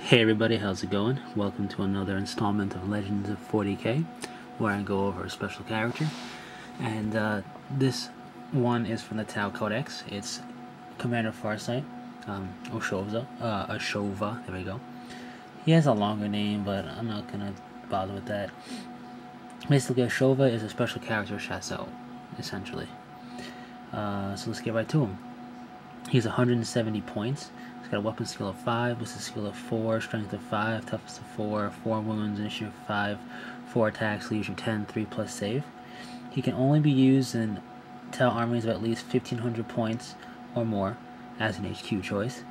Hey everybody, how's it going? Welcome to another installment of Legends of 40k, where I go over a special character. And this one is from the Tau Codex. It's Commander Farsight, Ashova, there we go. He has a longer name, but I'm not gonna bother with that. Basically, Ashova is a special character Chassel, essentially. So let's get right to him. He's 170 points. He's got a weapon skill of 5, ballistic skill of 4, strength of 5, toughness of 4, 4 wounds, initiative of 5, 4 attacks, leadership 10, 3 plus save. He can only be used in Tau armies of at least 1500 points or more as an HQ choice,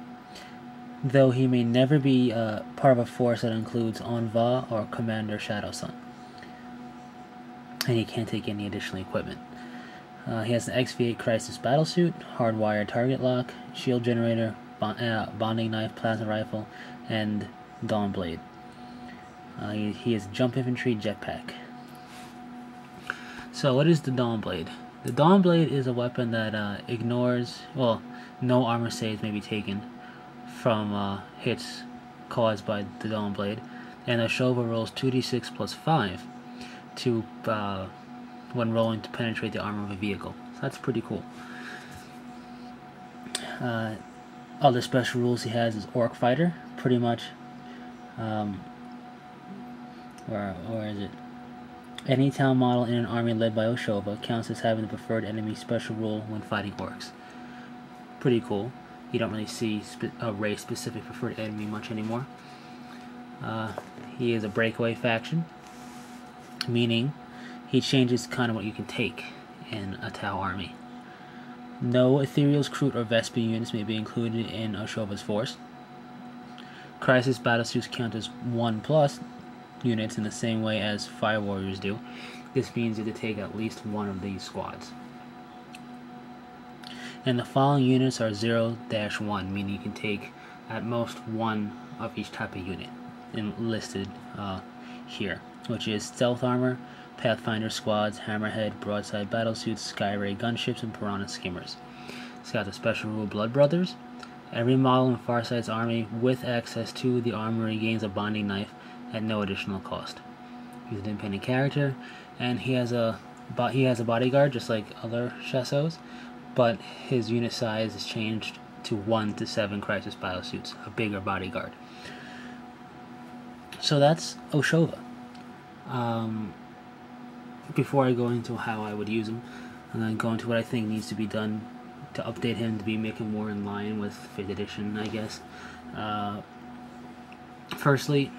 though he may never be part of a force that includes Enva or Commander Shadowsun. And he can't take any additional equipment. He has an XV8 Crisis Battlesuit, Hardwired Target Lock, Shield Generator, Bonding Knife, Plasma Rifle, and Dawn Blade. He has Jump Infantry Jetpack. So what is the Dawn Blade? The Dawn Blade is a weapon that ignores, well, no armor saves may be taken from hits caused by the Dawn Blade, and Ashova rolls 2d6 plus 5 to when rolling to penetrate the armor of a vehicle. So that's pretty cool. Other special rules he has is Orc Fighter, pretty much. Where is it? Any town model in an army led by Ashova counts as having the preferred enemy special rule when fighting orcs. Pretty cool. You don't really see a race-specific preferred enemy much anymore. He is a breakaway faction, meaning he changes kind of what you can take in a Tau army. No Ethereals, Kroot, or Vespa units may be included in Ashova's force. Crisis Battlesuits count as 1+ units in the same way as Fire Warriors do. This means you have to take at least one of these squads. And the following units are 0-1, meaning you can take at most one of each type of unit listed here, which is Stealth Armor, Pathfinder Squads, Hammerhead, Broadside Battlesuits, Skyray Gunships, and Piranha Skimmers. It's got the special rule Blood Brothers. Every model in Farsight's army with access to the armory gains a bonding knife at no additional cost. He's an independent character, and he has a bodyguard just like other Chasseaus, but his unit size is changed to 1 to 7 Crisis Battlesuits, a bigger bodyguard. So that's Ashova. Before I go into how I would use him, I'm going to go into what I think needs to be done to update him to make him more in line with 5th edition, I guess. Firstly,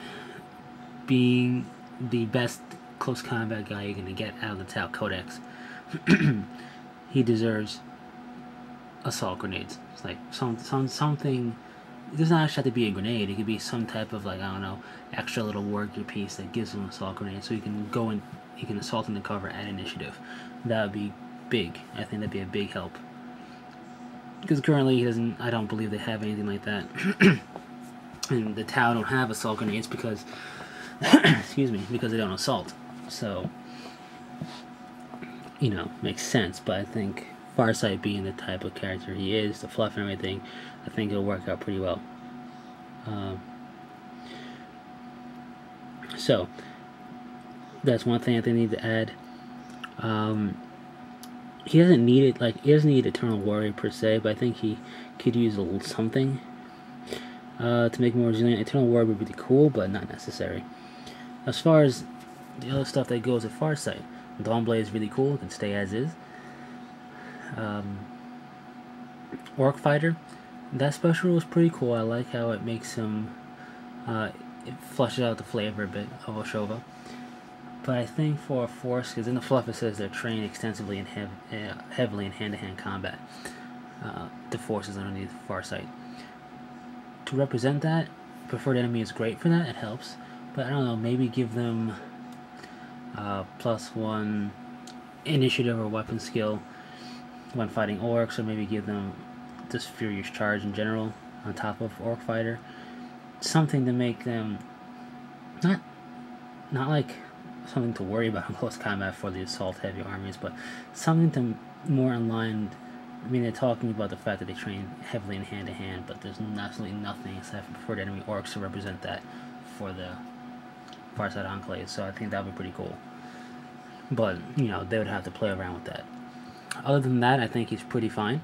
being the best close combat guy you're going to get out of the Tau Codex, he deserves assault grenades. It's like something. It doesn't actually have to be a grenade. It could be some type of, like, I don't know, extra little worker piece that gives him an assault grenade, so he can go and he can assault in the cover at initiative. That would be big. I think that'd be a big help. Because currently he doesn't. I don't believe they have anything like that. And the Tau don't have assault grenades because, excuse me, because they don't assault. So, you know, makes sense. But I think Farsight being the type of character he is, the fluff and everything, I think it'll work out pretty well. So that's one thing I think I need to add. He doesn't need it, like, he doesn't need Eternal Warrior per se, but I think he could use a little something to make him more resilient. Eternal Warrior would be really cool, but not necessary. As far as the other stuff that goes with Farsight, Dawn Blade is really cool, it can stay as is. Orc Fighter, that special rule is pretty cool. I like how it makes him, it flushes out the flavor a bit of Ashova. But I think for a force, because in the fluff it says they're trained extensively and heavily in hand-to-hand combat, the forces underneath Farsight. To represent that, preferred enemy is great for that, it helps. But I don't know, maybe give them +1 initiative or weapon skill when fighting orcs, or maybe give them just Furious Charge in general on top of Orc Fighter. Something to make them not like something to worry about in close combat for the assault heavy armies, but something to more in line I mean, they're talking about the fact that they train heavily in hand-to-hand, but there's absolutely nothing except for preferred enemy orcs to represent that for the Farsight Enclave, so I think that would be pretty cool. But, you know, they would have to play around with that. Other than that, I think he's pretty fine.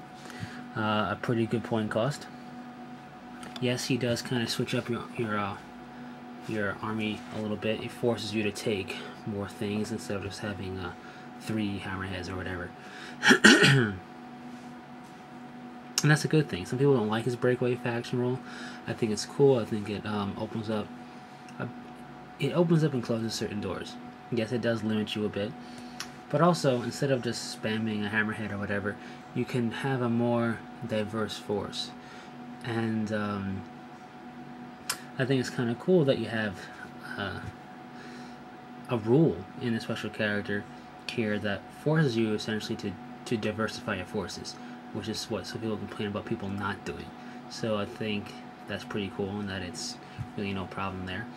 A pretty good point cost. Yes, he does kind of switch up your army a little bit. It forces you to take more things instead of just having 3 hammerheads or whatever. And that's a good thing. Some people don't like his breakaway faction rule. I think it's cool. I think it opens up and closes certain doors. Yes, it does limit you a bit, but also instead of just spamming a hammerhead or whatever, you can have a more diverse force. And I think it's kind of cool that you have a rule in a special character here that forces you essentially to diversify your forces, which is what some people complain about people not doing. So I think that's pretty cool, and that it's really no problem there.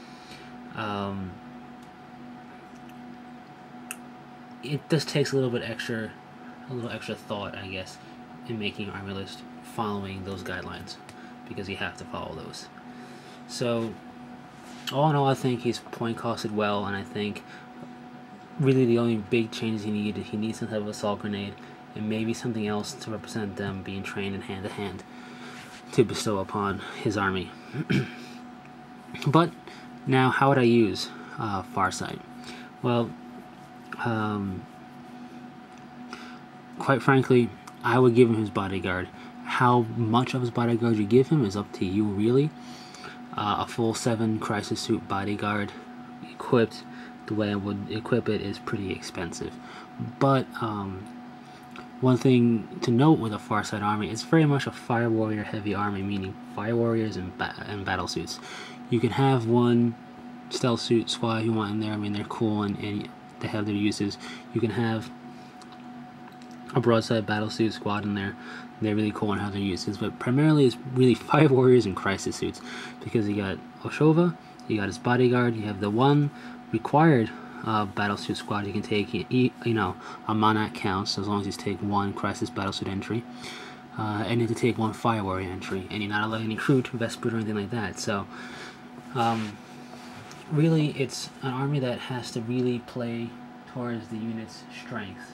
It just takes a little extra thought, I guess, in making your army list following those guidelines, because you have to follow those. So all in all, I think he's point costed well, and I think really the only big changes he needs some type of assault grenade and maybe something else to represent them being trained in hand-to-hand to bestow upon his army. But now, how would I use Farsight? Well, quite frankly, I would give him his bodyguard. How much of his bodyguard you give him is up to you, really. A full 7 crisis suit bodyguard equipped the way I would equip it is pretty expensive. But one thing to note with a Farsight army, it's very much a Fire Warrior heavy army, meaning Fire Warriors and battle suits. You can have one stealth suit squad you want in there. I mean, they're cool and they have their uses. You can have a broadside battle suit squad in there. They're really cool and have their uses, but primarily it's really Fire Warriors and crisis suits, because you got Oshova, you got his bodyguard, you have the one required battle suit squad you can take. You know, a Monarch counts as long as you take 1 crisis battle suit entry, and then to take 1 Fire Warrior entry, and you're not allowed any Recruit, Vesper, or anything like that. So really, it's an army that has to really play towards the unit's strength.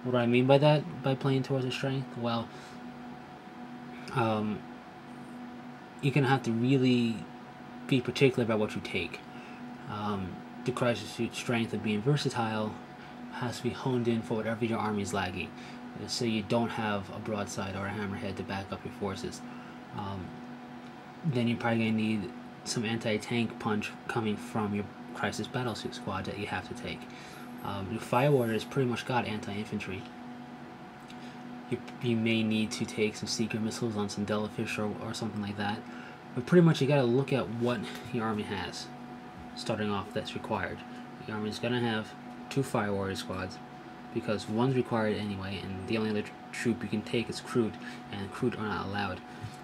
What do I mean by that, by playing towards its strength? Well, you're going to have to really be particular about what you take. The crisis suit strength of being versatile has to be honed in for whatever your army is lagging. So you don't have a broadside or a hammerhead to back up your forces. Then you're probably going to need some anti-tank punch coming from your crisis battlesuit squad that you have to take. Your Fire Warriors pretty much got anti-infantry. You may need to take some Seeker missiles on some Delafish or something like that. But pretty much you got to look at what your army has starting off that's required. Your army is going to have 2 Fire Warrior squads, because one's required anyway, and the only other troop you can take is Kroot, and Kroot are not allowed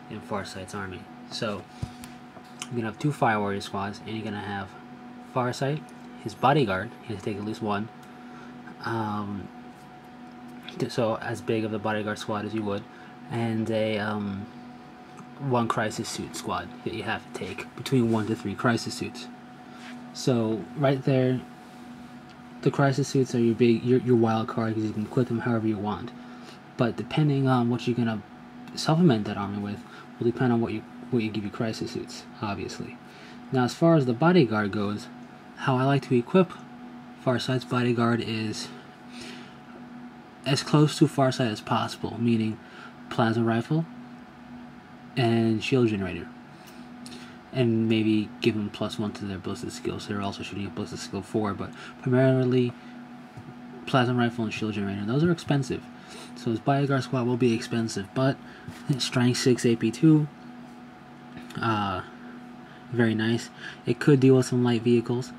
in Farsight's army. So you're going to have 2 Fire Warrior squads, and you're going to have Farsight, his bodyguard, he has to take at least 1. So as big of a bodyguard squad as you would, and a 1 crisis suit squad that you have to take, between 1 to 3 crisis suits. So right there, the crisis suits are your wild card, because you can equip them however you want. But depending on what you're gonna supplement that army with will depend on what you give your crisis suits, obviously. Now, as far as the bodyguard goes, how I like to equip Farsight's bodyguard is as close to Farsight as possible, meaning plasma rifle and shield generator, and maybe give them +1 to their ballistic skill, so they're also shooting at ballistic skill 4, but primarily plasma rifle and shield generator. Those are expensive, so his bodyguard squad will be expensive, but strength 6 AP2, very nice. It could deal with some light vehicles,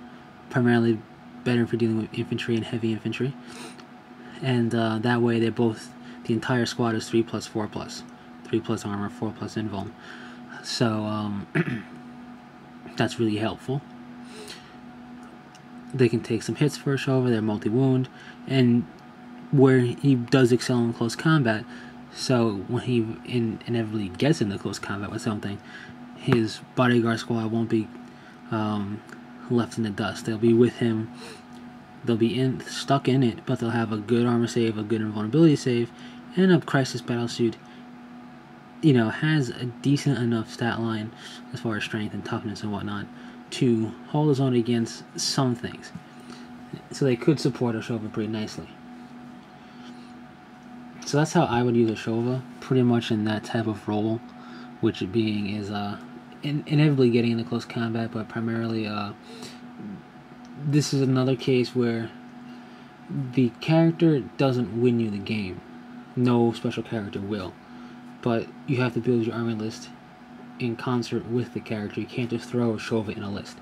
primarily better for dealing with infantry and heavy infantry, and that way they're both, the entire squad is 3+, 4+, 3+ armor, 4+ invuln. So that's really helpful. They can take some hits for Oshova, they're multi-wound, and where he does excel in close combat. So when he inevitably gets into close combat with something, his bodyguard squad won't be left in the dust. They'll be with him. They'll be stuck in it, but they'll have a good armor save, a good invulnerability save, and a Crisis Battlesuit, has a decent enough stat line as far as strength and toughness and whatnot to hold his own against some things. So they could support Oshova pretty nicely. So that's how I would use Oshova, pretty much in that type of role, which being is inevitably getting into close combat, but primarily this is another case where the character doesn't win you the game. No special character will. But you have to build your army list in concert with the character. You can't just throw Oshova in a list.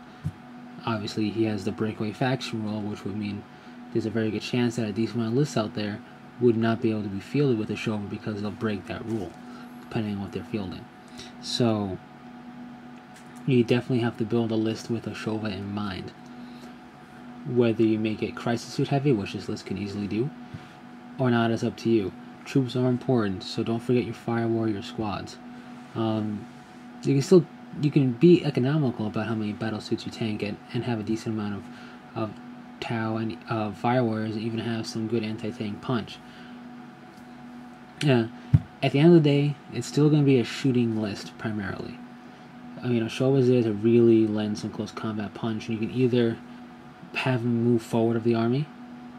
Obviously, he has the breakaway faction rule, which would mean there's a very good chance that a decent amount of lists out there would not be able to be fielded with Oshova because they'll break that rule, depending on what they're fielding. So, you definitely have to build a list with Oshova in mind. Whether you make it Crisis Suit heavy, which this list can easily do, or not is up to you. Troops are important, so don't forget your Fire Warrior squads. You can be economical about how many battle suits you tank and have a decent amount of Tau and Fire Warriors, and even have some good anti-tank punch. Yeah, at the end of the day, it's still going to be a shooting list primarily. I mean, Oshova's there to really lend some close combat punch, and you can either have him move forward of the army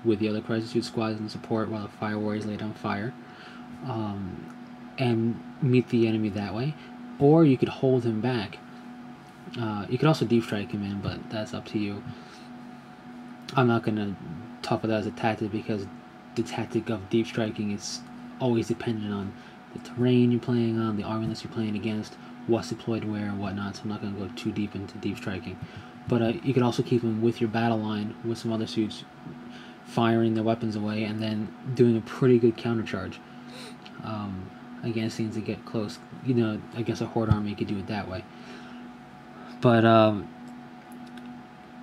with the other Crisis Suit squads in support while the Fire Warriors lay down fire, and meet the enemy that way, or you could hold him back. You could also deep strike him in, but that's up to you. I'm not going to talk about that as a tactic because the tactic of deep striking is always dependent on the terrain you're playing on, the army list you're playing against, what's deployed where and whatnot, so I'm not going to go too deep into deep striking. But you could also keep him with your battle line with some other suits, firing their weapons away and then doing a pretty good countercharge against things that get close. Against a horde army, you could do it that way. But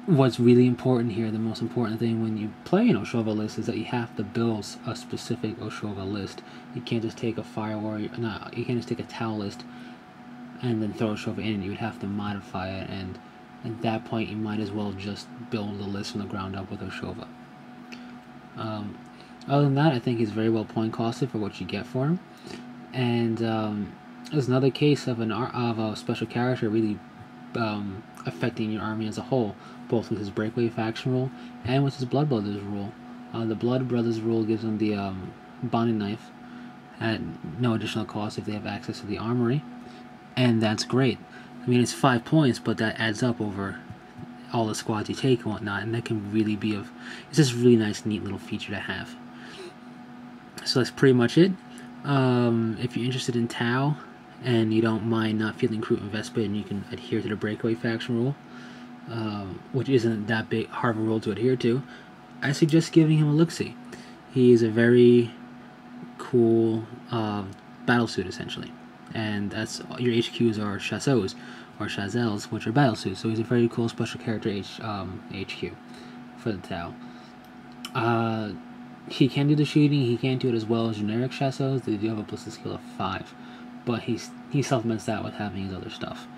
what's really important here, the most important thing when you play an Oshova list, is that you have to build a specific Oshova list. You can't just take a Fire Warrior, you can't just take a Tau list and then throw Oshova in. You would have to modify it, and at that point you might as well just build the list from the ground up with Oshova. Other than that, I think he's very well point costed for what you get for him. And there's another case of a special character really affecting your army as a whole, both with his breakaway faction rule and with his Blood Brothers rule. The Blood Brothers rule gives them the bonding knife at no additional cost if they have access to the armory, and that's great. I mean, it's 5 points, but that adds up over all the squads you take and whatnot, and that can really be it's just a really nice, neat little feature to have. So that's pretty much it. If you're interested in Tau and you don't mind not feeling Kroot and Vespa, and you can adhere to the breakaway faction rule, which isn't that big hard of a rule to adhere to, I suggest giving him a look-see. He is a very cool battlesuit, essentially, and that's your HQs are Chasseaus or Chazelles, which are battlesuits. So he's a very cool special character HQ for the Tau. He can do the shooting. He can't do it as well as generic Chasseaus. They do have a ballistic skill of 5, but he supplements that with having his other stuff.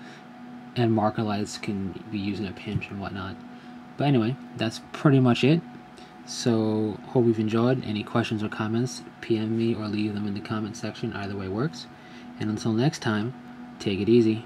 And marker lights can be used in a pinch and whatnot. But anyway, that's pretty much it. So, hope you've enjoyed. Any questions or comments, PM me or leave them in the comment section. Either way works. And until next time, take it easy.